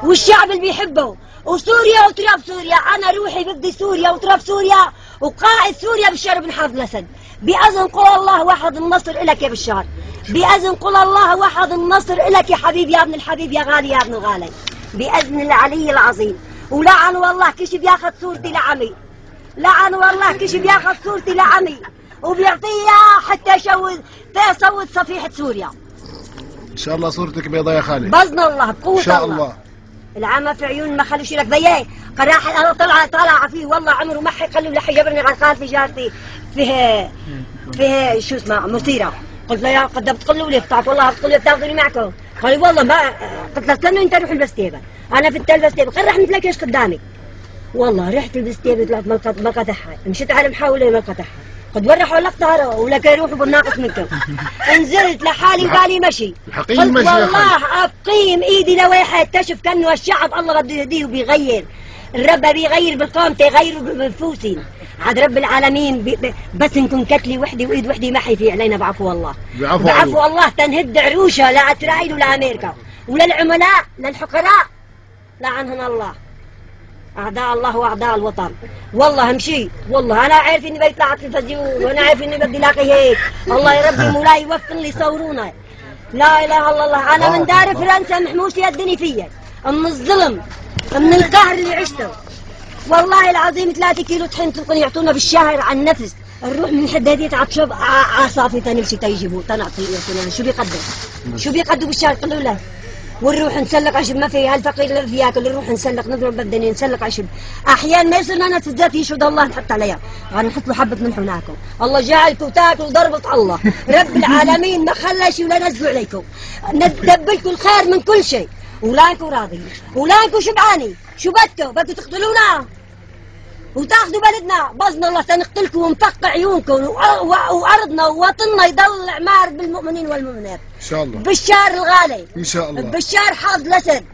والشعب اللي بيحبه، وسوريا وتراب سوريا. انا روحي بدي سوريا وتراب سوريا، وقائد سوريا بشار بن حافظ الاسد. باذن قل الله واحد النصر الك يا بشار، باذن قل الله واحد النصر الك يا حبيبي يا ابن الحبيب يا غالي يا ابن الغالي، باذن العلي العظيم. ولعن والله كش بياخذ صورتي لعمي، لعن والله كش بياخذ صورتي لعمي وبيعطيها حتى يسود صفيحه سوريا. ان شاء الله صورتك بيضاء يا خالي باذن الله بقوه ان شاء الله. العمى في عيون ما خلوش لك بياه. قراح انا طالع فيه والله عمره ما حيخلوا لحي جبرني على خالتي جارتي فيه شو اسمه مثيره. قلت له يا قد بتقولوا لي بتاعت والله بتقولوا لي بتاخذوني معكم. قال لي والله ما. قلت له استنوا انت روح البستيبه. انا في البستيبه قال رح نتلاقيش قدامك. والله رحت البستيبه طلعت ما قطعها، مشيت على محاوله ما قطعها. قد ورحوا لك طهره ولك يروحوا بالناقص منكم. نزلت لحالي وبالي مشي. قلت والله اقيم ايدي لويحه اكتشف كانه الشعب الله بده يهديه وبيغير. الرب بيغير بالقامه يغير بالنفوس. عاد رب العالمين بس نكون كتلي وحدي وايد وحدي ما حيفي علينا بعفو الله. بعفو الله تنهد عروشه لا اسرائيل ولا امريكا ولا العملاء للحقراء لعنهم الله. أعداء الله وأعداء الوطن. والله همشي والله أنا عارف إني بيطلع على التلفزيون وأنا عارف إني بدي لاقي هيك. الله يا ربي مولاي يوفق لي يصورونا. لا إله إلا الله. أنا من دار فرنسا محموش يدني فيا من الظلم من القهر اللي عشته. والله العظيم 3 كيلو طحين تلقون يعطونا بالشهر عن نفس. نروح من حدادية عطشب عصافي تنمشي تيجيبوا تنعطي يعطونا. شو بيقدم؟ شو بيقدموا بالشهر؟ قالوا له ونروح نسلق عشب ما في هالفقير اللي ياكل نروح نسلق نضرب بالدنيا نسلق عشب. احيانا ما يصير لنا تزات يشهد الله نحط عليها نحط له حبه ملح وناكل. الله جعلكم تاكلوا ضربة الله. رب العالمين ما خلى شيء ولا نزلوا عليكم. ندبلكم الخير من كل شيء ولانكم راضيين ولانكم شبعانين. شو بدكم تقتلونا وتاخذوا بلدنا؟ باذن الله سنقتلكم ونفقع عيونكم وارضنا ووطننا يضل عمار بالمؤمنين والمؤمنات ان شاء الله. بشار الغالي ان شاء الله. بشار حافظ الاسد.